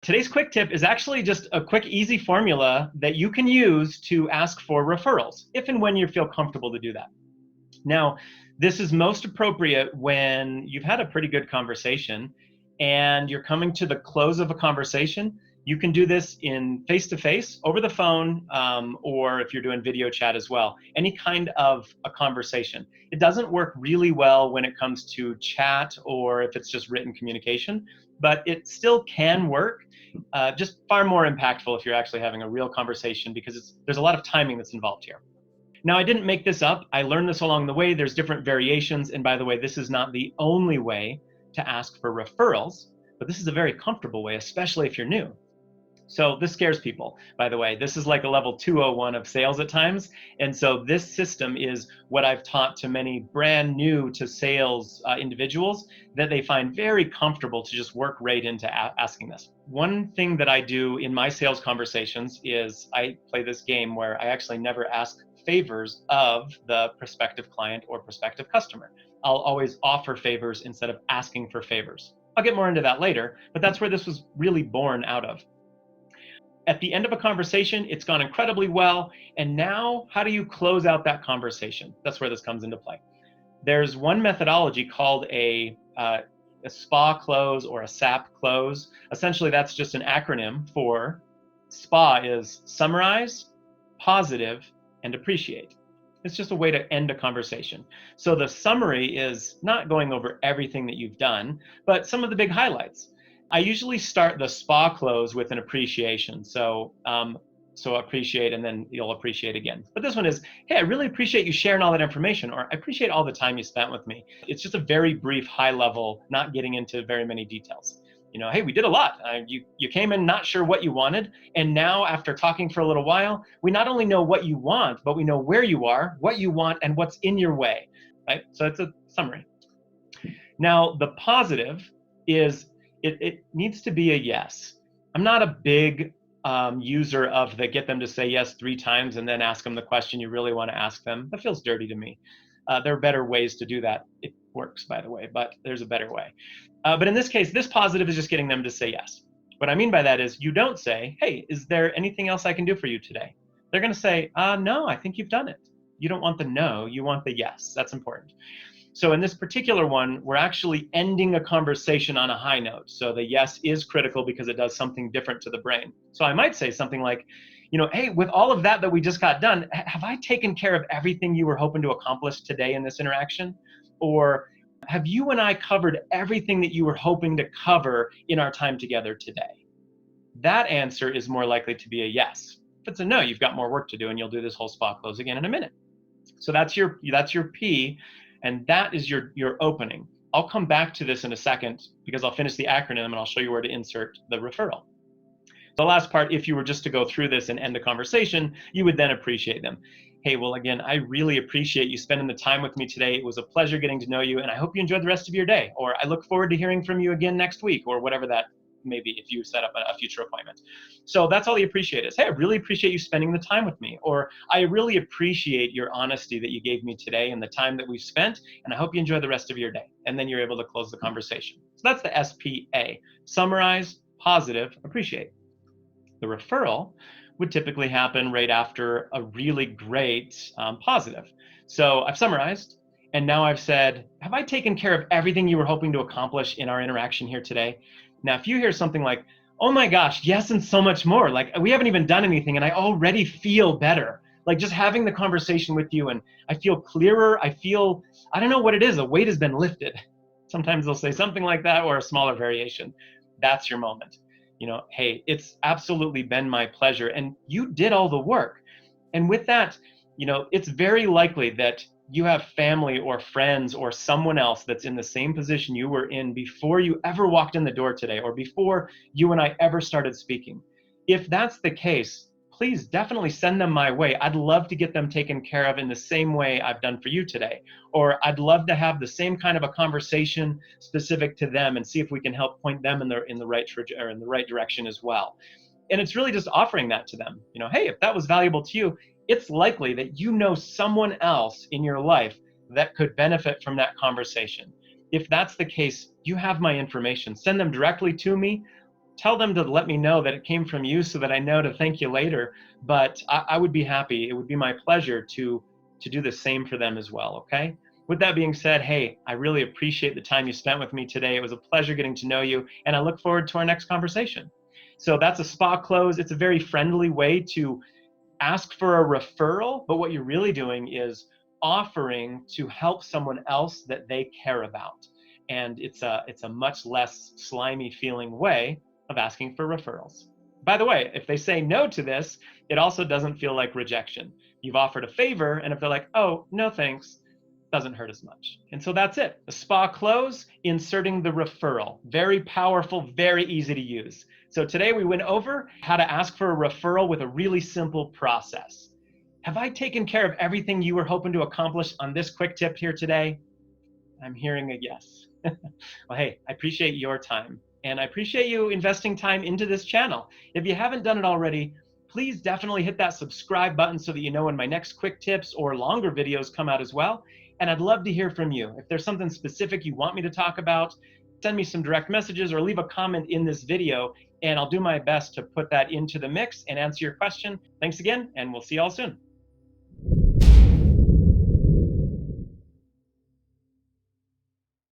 Today's quick tip is actually just a quick, easy formula that you can use to ask for referrals, if and when you feel comfortable to do that. Now, this is most appropriate when you've had a pretty good conversation and you're coming to the close of a conversation. You can do this in face-to-face, over the phone, or if you're doing video chat as well, any kind of a conversation. It doesn't work really well when it comes to chat or if it's just written communication, but it still can work. Just far more impactful if you're actually having a real conversation because there's a lot of timing that's involved here. Now, I didn't make this up. I learned this along the way. There's different variations. And by the way, this is not the only way to ask for referrals, but this is a very comfortable way, especially if you're new. So this scares people, by the way. This is like a level 201 of sales at times. And so this system is what I've taught to many brand new to sales individuals that they find very comfortable to just work right into asking this. One thing that I do in my sales conversations is I play this game where I actually never ask favors of the prospective client or prospective customer. I'll always offer favors instead of asking for favors. I'll get more into that later, but that's where this was really born out of. At the end of a conversation, it's gone incredibly well. And now, how do you close out that conversation? That's where this comes into play. There's one methodology called a SPA close or a SAP close. Essentially, that's just an acronym for SPA is summarize, positive, and appreciate. It's just a way to end a conversation. So the summary is not going over everything that you've done, but some of the big highlights. I usually start the SPA close with an appreciation. So appreciate, and then you'll appreciate again. But this one is, hey, I really appreciate you sharing all that information, or I appreciate all the time you spent with me. It's just a very brief, high level, not getting into very many details. Hey, we did a lot. You came in not sure what you wanted. And now after talking for a little while, we not only know what you want, but we know where you are, what you want, and what's in your way, right? So it's a summary. Now, the positive is, it needs to be a yes. I'm not a big user of the get them to say yes 3 times and then ask them the question you really want to ask them. That feels dirty to me. There are better ways to do that. It works, by the way, but there's a better way. But in this case, this positive is just getting them to say yes. What I mean by that is you don't say, hey, is there anything else I can do for you today? They're going to say, no, I think you've done it. You don't want the no, you want the yes. That's important. So in this particular one, we're actually ending a conversation on a high note. So the yes is critical because it does something different to the brain. So I might say something like, hey, with all of that we just got done, have I taken care of everything you were hoping to accomplish today in this interaction? Or have you and I covered everything that you were hoping to cover in our time together today? That answer is more likely to be a yes. If it's a no, you've got more work to do and you'll do this whole SPA close again in a minute. So that's your P. And that is your opening. I'll come back to this in a second because I'll finish the acronym and I'll show you where to insert the referral. The last part, if you were just to go through this and end the conversation, you would then appreciate them. Hey, well, again, I really appreciate you spending the time with me today. It was a pleasure getting to know you, and I hope you enjoyed the rest of your day. Or I look forward to hearing from you again next week, or whatever that may be if you set up a future appointment. So that's all the appreciate is. Hey, I really appreciate you spending the time with me. Or I really appreciate your honesty that you gave me today and the time that we've spent, and I hope you enjoy the rest of your day. And then you're able to close the conversation. So that's the SPA. Summarize, positive, appreciate. The referral would typically happen right after a really great positive. So I've summarized, and now I've said, have I taken care of everything you were hoping to accomplish in our interaction here today? Now, if you hear something like, oh my gosh, yes, and so much more, like we haven't even done anything and I already feel better. Like just having the conversation with you and I feel clearer, I don't know what it is, a weight has been lifted. Sometimes they'll say something like that or a smaller variation. That's your moment. Hey, it's absolutely been my pleasure and you did all the work. And with that, it's very likely that you have family or friends or someone else that's in the same position you were in before you ever walked in the door today or before you and I ever started speaking. If that's the case, please definitely send them my way. I'd love to get them taken care of in the same way I've done for you today. Or I'd love to have the same kind of a conversation specific to them and see if we can help point them in the right direction as well. And it's really just offering that to them. Hey, if that was valuable to you, it's likely that you know someone else in your life that could benefit from that conversation. If that's the case, you have my information. Send them directly to me. tell them to let me know that it came from you so that I know to thank you later. But I would be happy. It would be my pleasure to do the same for them as well, okay? With that being said, hey, I really appreciate the time you spent with me today. It was a pleasure getting to know you, and I look forward to our next conversation. So that's a spa close. It's a very friendly way to ask for a referral, but what you're really doing is offering to help someone else that they care about. And it's a much less slimy feeling way of asking for referrals. By the way, if they say no to this, it also doesn't feel like rejection. You've offered a favor, and if they're like, oh, no thanks, doesn't hurt as much. And so that's it. A spa close, inserting the referral. Very powerful, very easy to use. So today we went over how to ask for a referral with a really simple process. Have I taken care of everything you were hoping to accomplish on this quick tip here today? I'm hearing a yes. Well, hey, I appreciate your time, and I appreciate you investing time into this channel. If you haven't done it already, please definitely hit that subscribe button so that you know when my next quick tips or longer videos come out as well. And I'd love to hear from you. If there's something specific you want me to talk about, send me some direct messages or leave a comment in this video, and I'll do my best to put that into the mix and answer your question. Thanks again, and we'll see you all soon.